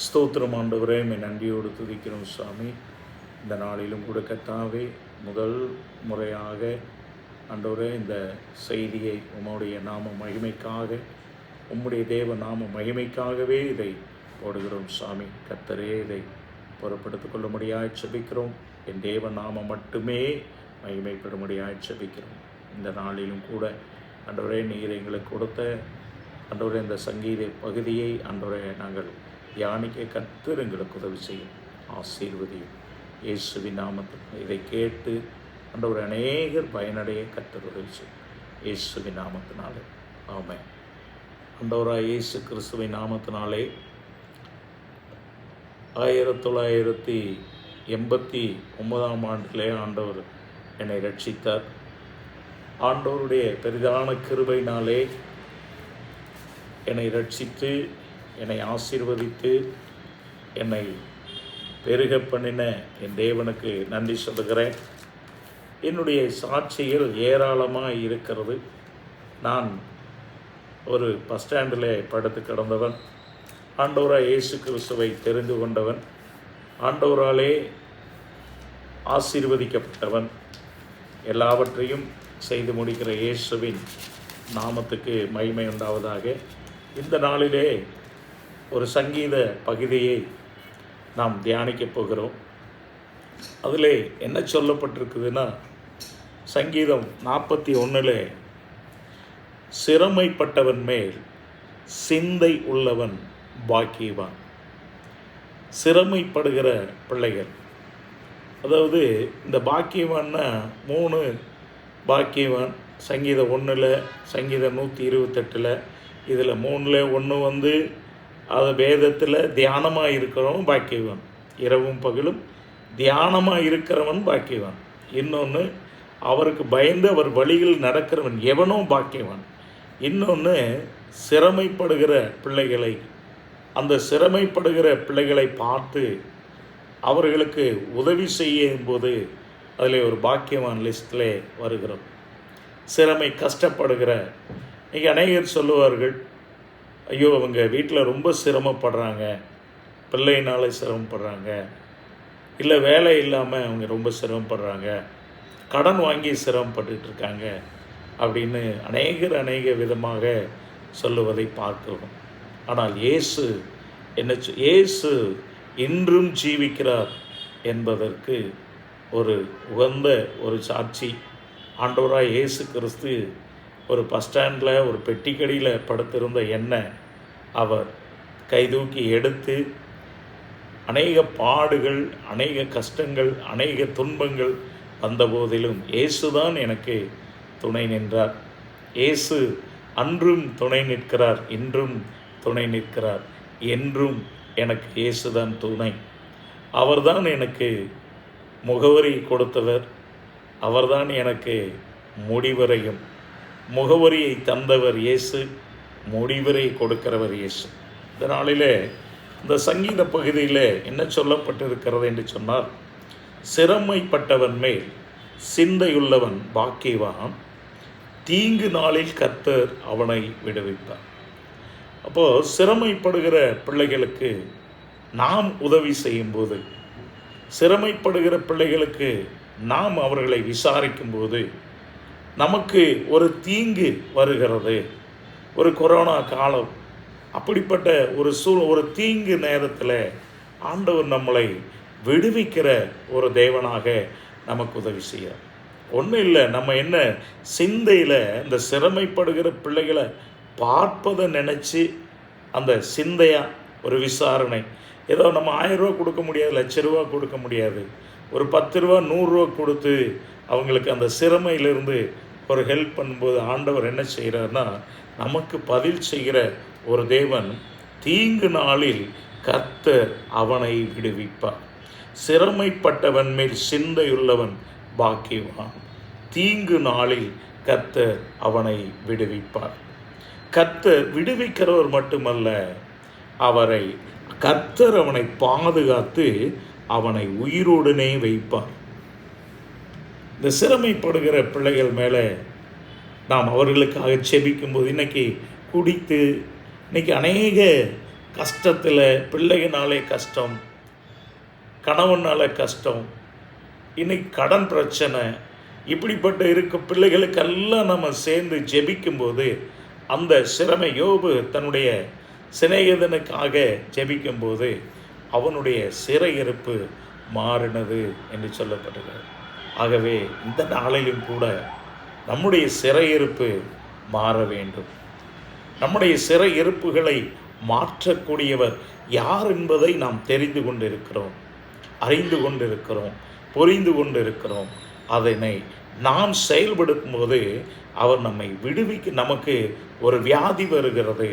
ஸ்தோத்திரம் ஆண்டவரே, நன்றியோடு துதிக்கிறோம் சுவாமி. இந்த நாளிலும் கூட கர்த்தாவே, முதல் முறையாக ஆண்டவரே இந்த செய்தியை உம்முடைய நாம மகிமைக்காக, உம்முடைய தேவ நாம மகிமைக்காகவே இதை போடுகிறோம் சுவாமி. கர்த்தரே இதை பொறுப்படுத்திக் கொள்ளும்படியாய் செபிக்கிறோம். என் தேவ நாமம் மட்டுமே மகிமைப்படும்படியாய் செபிக்கிறோம். இந்த நாளிலும் கூட ஆண்டவரே, நீர் எங்களுக்கு கொடுத்த ஆண்டவரே இந்த சங்கீத பகுதியை ஆண்டவரே நாங்கள் தியானிக்க கர்த்தர் எங்களுக்கு உதவி செய்யும், ஆசீர்வதியும். இயேசுவின் நாமத்தில் இதை கேட்டு ஆண்டவரே அநேகர் பயனடைய கர்த்தர் உதவி செய்யும், இயேசுவின் நாமத்தினாலே ஆமென். ஆண்டவராய் இயேசு கிறிஸ்துவின் நாமத்தினாலே 1989 ஆண்டிலே ஆண்டவர் என்னை ரட்சித்தார். ஆண்டவருடைய பெரிதான கிருபையினாலே என்னை ரட்சித்து, என்னை ஆசீர்வதித்து, என்னை பெருக பண்ணின என் தேவனுக்கு நன்றி சொல்லுகிறேன். என்னுடைய சாட்சிகள் ஏராளமாக இருக்கிறது. நான் ஒரு பஸ் ஸ்டாண்டில் படுத்து கிடந்தவன், ஆண்டவராய் இயேசு கிறிஸ்துவை தெரிந்து கொண்டவன், ஆண்டவராலே ஆசீர்வதிக்கப்பட்டவன். எல்லாவற்றையும் செய்து முடிக்கிற இயேசுவின் நாமத்துக்கு மகிமை உண்டாவதாக. இந்த நாளிலே ஒரு சங்கீத பகுதியை நாம் தியானிக்கப் போகிறோம். அதில் என்ன சொல்லப்பட்டிருக்குதுன்னா, சங்கீதம் 41 சிரமைப்பட்டவன் மேல் சிந்தை உள்ளவன் பாக்கியவான். சிரமைப்படுகிற பிள்ளைகள், அதாவது இந்த பாக்கியவான்னா 3 பாக்கியவான். சங்கீதம் 1, சங்கீதம் 128, இதில் 3ல் 1 அது வேதத்தில் தியானமாக இருக்கிறவன் பாக்கியவான். இரவும் பகலும் தியானமாக இருக்கிறவன் பாக்கியவான். இன்னொன்று, அவருக்கு பயந்து அவர் வழியில் நடக்கிறவன் எவனோ பாக்கியவான். இன்னொன்று, சிரமைப்படுகிற பிள்ளைகளை, அந்த சிரமைப்படுகிற பிள்ளைகளை பார்த்து அவர்களுக்கு உதவி செய்யும் போது அதில் ஒரு பாக்கியவான் லிஸ்ட்டில் வருகிறோம். சிரமை கஷ்டப்படுகிற, இன்றைக்கி அநேகர் சொல்லுவார்கள், ஐயோ அவங்க வீட்டில் ரொம்ப சிரமப்படுறாங்க, பிள்ளையினால் சிரமப்படுறாங்க, இல்லை வேலை இல்லாமல் அவங்க ரொம்ப சிரமப்படுறாங்க, கடன் வாங்கி சிரமப்பட்டுருக்காங்க அப்படின்னு அநேக விதமாக சொல்லுவதை பார்க்கிறோம். ஆனால் இயேசு இயேசு இன்றும் ஜீவிக்கிறார் என்பதற்கு ஒரு உகந்த ஒரு சாட்சி. ஆண்டவராய் இயேசு கிறிஸ்து ஒரு பஸ் ஸ்டாண்டில் ஒரு பெட்டிக்கடியில் படுத்திருந்த என்னை அவர் கைதூக்கி எடுத்து, அநேக பாடுகள், அநேக கஷ்டங்கள், அநேக துன்பங்கள் வந்தபோதிலும் இயேசுதான் எனக்கு துணை நின்றார். இயேசு அன்றும் துணை நிற்கிறார், இன்றும் துணை நிற்கிறார், என்றும் எனக்கு இயேசுதான் துணை. அவர்தான் எனக்கு முகவரி கொடுத்தவர், அவர்தான் எனக்கு முடிவரையும். முகவரியை தந்தவர் இயேசு, முடிவரை கொடுக்கிறவர் இயேசு. இந்த நாளிலே இந்த சங்கீத பகுதியில் என்ன சொல்லப்பட்டிருக்கிறது என்று சொன்னால், சிரமைப்பட்டவன் மேல் சிந்தையுள்ளவன் பாக்கியவான், தீங்கு நாளில் கர்த்தர் அவனை விடுவிப்பார். அப்போது சிரமைப்படுகிற பிள்ளைகளுக்கு நாம் உதவி செய்யும்போது, சிரமைப்படுகிற பிள்ளைகளுக்கு நாம் அவர்களை விசாரிக்கும்போது, நமக்கு ஒரு தீங்கு வருகிறது. ஒரு கொரோனா காலம், அப்படிப்பட்ட ஒரு தீங்கு நேரத்தில் ஆண்டவர் நம்மளை விடுவிக்கிற ஒரு தேவனாக நமக்கு உதவி செய்கிறார். ஒன்றும் இல்லை, நம்ம என்ன சிந்தையில் இந்த சிரமைப்படுகிற பிள்ளைகளை பார்ப்பதை நினச்சி அந்த சிந்தையாக ஒரு விசாரணை, ஏதோ நம்ம 1000 ரூபா கொடுக்க முடியாது, 1,00,000 ரூபா கொடுக்க முடியாது, ஒரு 10 ரூபா 100 ரூபா கொடுத்து அவங்களுக்கு அந்த சிரமையிலிருந்து ஒரு ஹெல்ப் பண்ணும்போது ஆண்டவர் என்ன செய்கிறார்னா, நமக்கு பதில் செய்கிற ஒரு தேவன். தீங்கு நாளில் கர்த்தர் அவனை விடுவிப்பார். சிரமைப்பட்டவன் மேல் சிந்தையுள்ளவன் பாக்கியவான், தீங்கு நாளில் கர்த்தர் அவனை விடுவிப்பார். கர்த்தர் விடுவிக்கிறவர் மட்டுமல்ல, கர்த்தர் அவனை பாதுகாத்து அவனை உயிரோடனே வைப்பார். இந்த சிரமைப்படுகிற பிள்ளைகள் மேலே நாம் அவர்களுக்காக செபிக்கும்போது, இன்றைக்கி குடித்து இன்றைக்கி அநேக கஷ்டத்தில் பிள்ளைகளாலே கஷ்டம், கணவனால் கஷ்டம், இன்னைக்கு கடன் பிரச்சனை, இப்படிப்பட்ட இருக்க பிள்ளைகளுக்கெல்லாம் நம்ம சேர்ந்து ஜெபிக்கும்போது அந்த சிரமை யோபு தன்னுடைய சிநேகிதனுக்காக ஜெபிக்கும்போது அவனுடைய சிறையிருப்பு மாறினது என்று சொல்லப்படுகிறது. ஆகவே இந்த நாளிலும் கூட நம்முடைய சிறையிருப்பு மாற வேண்டும். நம்முடைய சிறையிருப்புகளை மாற்றக்கூடியவர் யார் என்பதை நாம் தெரிந்து கொண்டிருக்கிறோம், அறிந்து கொண்டிருக்கிறோம், புரிந்து கொண்டிருக்கிறோம். அதனை நாம் செயல்படுத்தும் போது அவர் நம்மை விடுவிக்க, நமக்கு ஒரு வியாதி வருகிறது,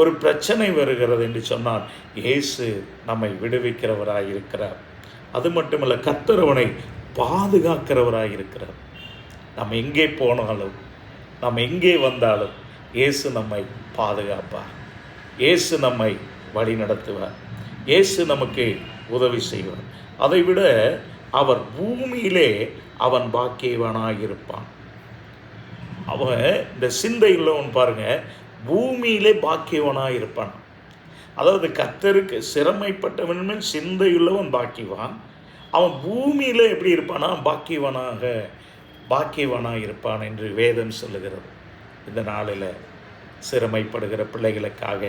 ஒரு பிரச்சனை வருகிறது என்று சொன்னால் இயேசு நம்மை விடுவிக்கிறவராக இருக்கிறார். அது மட்டுமல்ல, கர்த்தர் அவனை பாதுகாக்கிறவராக இருக்கிறார். நாம் எங்கே போனாலும், நாம் எங்கே வந்தாலும் இயேசு நம்மை பாதுகாப்பார், இயேசு நம்மை வழி நடத்துவார், இயேசு நமக்கு உதவி செய்வார். அதைவிட அவர் பூமியிலே அவன் பாக்கியவானாக இருப்பான். அவன் இந்த சிந்தை உள்ளவன் பாருங்க, பூமியிலே பாக்கியவனாக இருப்பான். அதாவது கர்த்தருக்கு சிரமைப்பட்டவன் சிந்தையுள்ளவன் பாக்கியவான். அவன் பூமியில் எப்படி இருப்பானா பாக்கியவனாக இருப்பான் என்று வேதம் சொல்லுகிறது. இந்த நாளில் சிரமைப்படுகிற பிள்ளைகளுக்காக,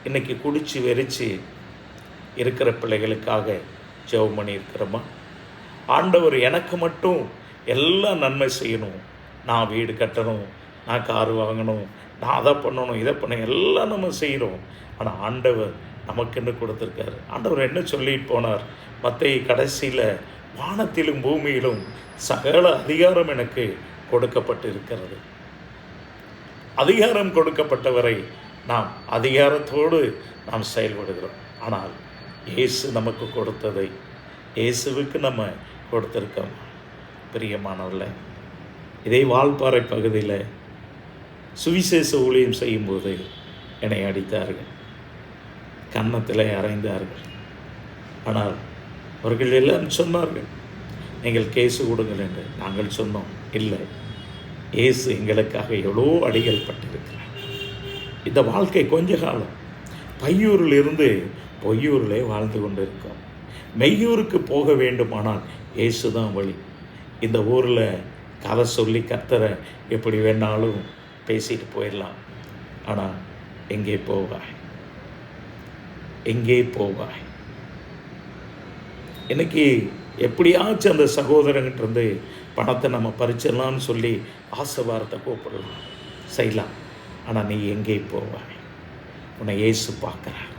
இன்றைக்கி குடிச்சு வெறிச்சு இருக்கிற பிள்ளைகளுக்காக ஜெபம் பண்ணி இருக்கிறோமா? ஆண்டவர் எனக்கு மட்டும் எல்லாம் நன்மை செய்யணும், நான் வீடு கட்டணும், நான் கார் வாங்கணும், நான் அதை பண்ணணும், இதை பண்ணணும், எல்லாம் நம்ம செய்கிறோம். ஆனால் ஆண்டவர் நமக்குன்னு கொடுத்துருக்காரு. ஆண்டவர் என்ன சொல்லிட்டு போனார்? மத்தேயு கடைசியில் வானத்திலும் பூமியிலும் சகல அதிகாரம் எனக்கு கொடுக்கப்பட்டு இருக்கிறது. அதிகாரம் கொடுக்கப்பட்டவரை நாம் அதிகாரத்தோடு நாம் செயல்படுகிறோம். ஆனால் இயேசு நமக்கு கொடுத்ததை இயேசுவுக்கு நம்ம கொடுத்துருக்கோம். பிரியமானவர்களே, இதே வால்பாறை பகுதியில் சுவிசேஷ ஊழியம் செய்யும்போது என்னை அடித்தார்கள், கன்னத்தில் அறைந்தார்கள். ஆனால் அவர்கள் எல்லாரும் சொன்னார்கள், நீங்கள் கேஸு கொடுங்கள் என்று. நாங்கள் சொன்னோம், இல்லை, இயேசு எங்களுக்காக எவ்வளோ அடிகள் பட்டிருக்கிறார். இந்த வாழ்க்கை கொஞ்ச காலம் பையூரில் இருந்து பொய்யூரிலே வாழ்ந்து கொண்டு இருக்கோம். மெய்யூருக்கு போக வேண்டுமானால் இயேசு தான் வழி. இந்த ஊரில் கதை சொல்லி கர்த்தரை எப்படி வேணாலும் பேசிட்டு போயிடலாம். ஆனால் எங்கே போவாய்? எங்கே போவாய்? இன்னைக்கு எப்படியாச்சும் அந்த சகோதரங்கிட்டேருந்து பணத்தை நம்ம பறிச்சிடலான்னு சொல்லி ஆசைவாரத்தை கூப்பிடலாம், செய்யலாம். ஆனால் நீ எங்கே போவாய்? உன்னை இயேசு பார்க்குறார்,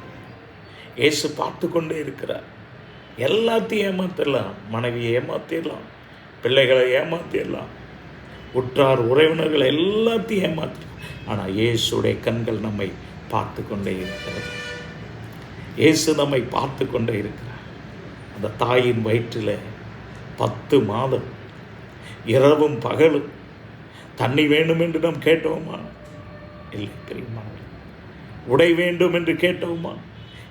இயேசு பார்த்து கொண்டே இருக்கிறார். எல்லாத்தையும் ஏமாத்திடலாம், மனைவியை ஏமாத்திடலாம், பிள்ளைகளை ஏமாத்திடலாம், உற்றார் உறவினர்கள் எல்லாத்தையும் ஏமாத்திடலாம். ஆனால் இயேசுடைய கண்கள் நம்மை பார்த்து கொண்டே இருக்கிறது. இயேசு நம்மை பார்த்து கொண்டே இருக்கிறார். அந்த தாயின் வயிற்றில் 10 மாதம் இரவும் பகலும் தண்ணி வேண்டும் என்று நாம் கேட்டோமா? இல்லை பிரியமானவர்களே. உடை வேண்டும் என்று கேட்டோமா?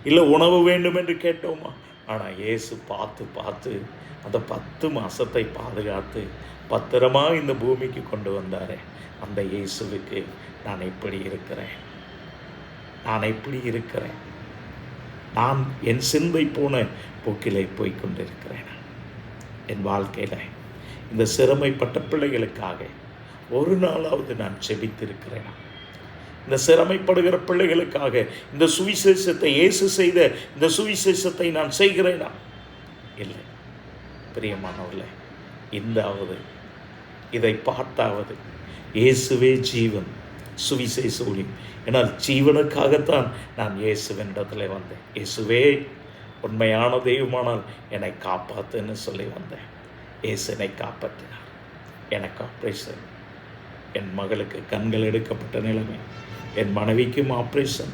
இல்லை உணவு வேண்டும் என்று கேட்டோமா? ஆனால் இயேசு பார்த்து அந்த 10 மாதத்தை பாதுகாத்து பத்திரமா இந்த பூமிக்கு கொண்டு வந்தாரே, அந்த இயேசுவுக்கு நான் எப்படி இருக்கிறேன்? நான் என் சிந்தை போன போக்கிலே போய்கொண்டிருக்கிறேன். என் வாழ்க்கையில் இந்த சிரமைப்பட்ட பிள்ளைகளுக்காக ஒரு நாளாவது நான் செபித்திருக்கிறேன். இந்த சிரமைப்படுகிற பிள்ளைகளுக்காக இந்த சுவிசேஷத்தை, இயேசு செய்த இந்த சுவிசேஷத்தை நான் செய்கிறேனா? இல்லை. பிரியமானவர்களே, இந்தாவது இதை பார்த்தாவது இயேசுவே ஜீவன், சுவிசேஷ ஊழியம். ஏன்னால் ஜீவனுக்காகத்தான் நான் இயேசுவினிடத்தில் வந்தேன். இயேசுவே உண்மையான தெய்வமானால் என்னை காப்பாற்றுன்னு சொல்லி வந்தேன். இயேசு என்னை காப்பாற்றினார். எனக்கு ஆப்ரேஷன், என் மகளுக்கு கண்கள் எடுக்கப்பட்ட நிலைமை, என் மனைவிக்கும் ஆப்ரேஷன்,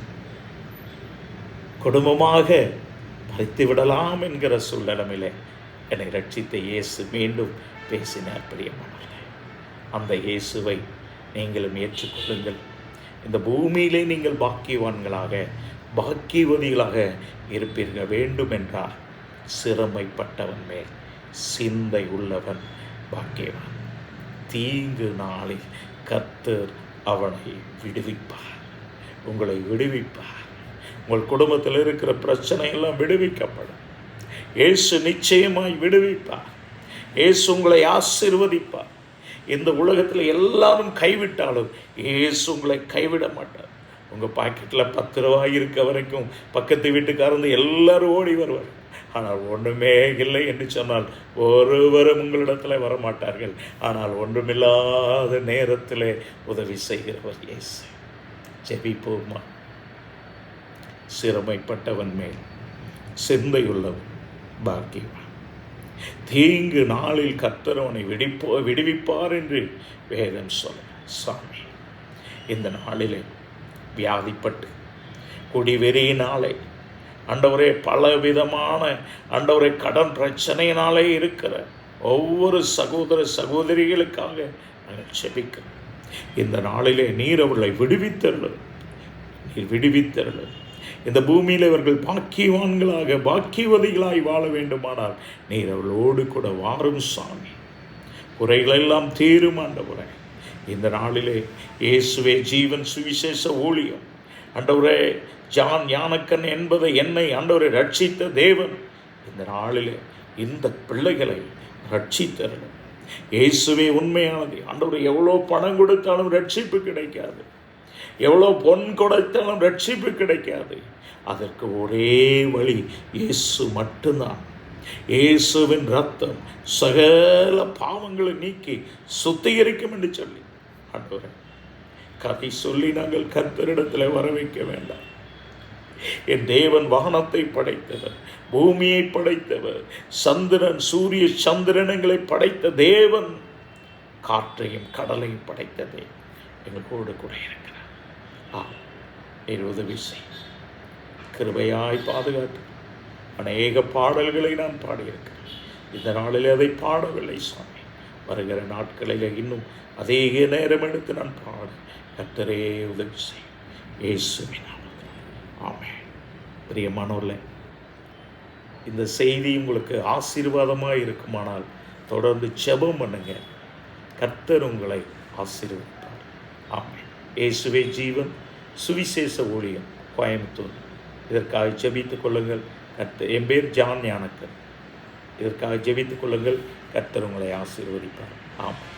குடும்பமாக பறித்து விடலாம் என்கிற சூழ்நிலையிலே என்னை ரட்சித்த இயேசு மீண்டும் பேசினார். பிரியமானவர்களே, அந்த இயேசுவை நீங்களும் ஏற்றுக்கொள்ளுங்கள். இந்த பூமியிலே நீங்கள் பாக்கியவான்களாக, பாக்கியவதிகளாக இருப்பீர்கள். வேண்டும் என்றால் சிரமைப்பட்டவன் மேல் சிந்தை உள்ளவன் பாக்கியவான். தீங்கு நாளில் கர்த்தர் அவனை விடுவிப்பார், உங்களை விடுவிப்பார். உங்கள் குடும்பத்தில் இருக்கிற பிரச்சனை எல்லாம் விடுவிக்கப்படும். இயேசு நிச்சயமாய் விடுவிப்பார். இயேசு உங்களை ஆசீர்வதிப்பார். இந்த உலகத்தில் எல்லாரும் கைவிட்டாலும் இயேசு உங்களை கைவிட மாட்டார். உங்கள் பாக்கெட்டில் 10 ரூபாய் இருக்க வரைக்கும் பக்கத்து வீட்டுக்காரந்து எல்லாரும் ஓடி வருவார். ஆனால் ஒன்றுமே இல்லை என்று சொன்னால் ஒருவரும் உங்களிடத்தில் வரமாட்டார்கள். ஆனால் ஒன்றுமில்லாத நேரத்தில் உதவி செய்கிறவர் இயேசு. ஜெபிப்போமா. சிறுமைப்பட்டவன் மேல் சிந்தையுள்ளவன் பாக்கியவான். தீங்கு நாளில் கர்த்தர் அவனை விடுவிப்பார் என்று வேதம் சொல்ல. சாமி, இந்த நாளிலே வியாதிப்பட்டு குடிவெறியினாலே ஆண்டவரே பலவிதமான ஆண்டவரே கடன் பிரச்சனையினாலே இருக்கிற ஒவ்வொரு சகோதர சகோதரிகளுக்காக நாங்கள் செபிக்கிறோம். இந்த நாளிலே நீர் அவர்களை விடுவித்தருளும். நீர் விடுவித்தருளும். இந்த பூமியில் இவர்கள் பாக்கியவான்களாக பாக்கியவதிகளாய் வாழ வேண்டுமானால் நீர் அவர்களோடு கூட வாரும் சாமி. குறைகளெல்லாம் தீரும் ஆண்டவரே. இந்த நாளிலே இயேசுவே ஜீவன் சுவிசேஷ ஊழியம் ஆண்டவரே ஜான் ஞானக்கன் என்பதை என்னை ஆண்டவரை ரட்சித்த தேவன் இந்த நாளிலே இந்த பிள்ளைகளை ரட்சித்தரணும். இயேசுவே உண்மையானது. ஆண்டவரை எவ்வளோ பணம் கொடுத்தாலும் ரட்சிப்பு கிடைக்காது, எவ்வளோ பொன் கொடுத்தாலும் ரட்சிப்பு கிடைக்காது. அதற்கு ஒரே வழி இயேசு மட்டும்தான். இயேசுவின் ரத்தம் சகல பாவங்களை நீக்கி சுத்திகரிக்கும் என்று சொல்லி ஆண்டவரே கதை சொல்லி நாங்கள் கர்த்தரிடத்தில் வர வைக்க வேண்டாம். என் தேவன் வானத்தை படைத்தவர், பூமியை படைத்தவர், சந்திரன் சூரிய சந்திரனங்களை படைத்த தேவன், காற்றையும் கடலையும் படைத்த தேவன் எங்களோடு கூட இருக்கிறார். உதவி செய், கிருபையாய் பாதுகாத்து. அநேக பாடல்களை நான் பாடியிருக்கிறேன். இந்த நாளில் அதை பாடவில்லை சாமி. வருகிற நாட்களில் இன்னும் அதிக நேரம் எடுத்து நான் பாட கர்த்தரே உதவி செய். இயேசுவின் நாமத்தில் ஆமென். பிரியமானவர்களே, இந்த செய்தி உங்களுக்கு ஆசீர்வாதமாக இருக்குமானால் தொடர்ந்து ஜெபம் பண்ணுங்க. கர்த்தர் உங்களை ஆசீர்வதிப்பார். ஆமென். இயேசுவே ஜீவன் சுவிசேஷ ஊழியம் கோயம்புத்தூர். இதற்காக ஜெபித்துக் கொள்ளுங்கள். என் பேர் ஜான் ஞானக்கன். இதற்காக ஜெபித்துக் கொள்ளுங்கள். கர்த்தர் உங்களை ஆசீர்வதிப்பார். ஆமென்.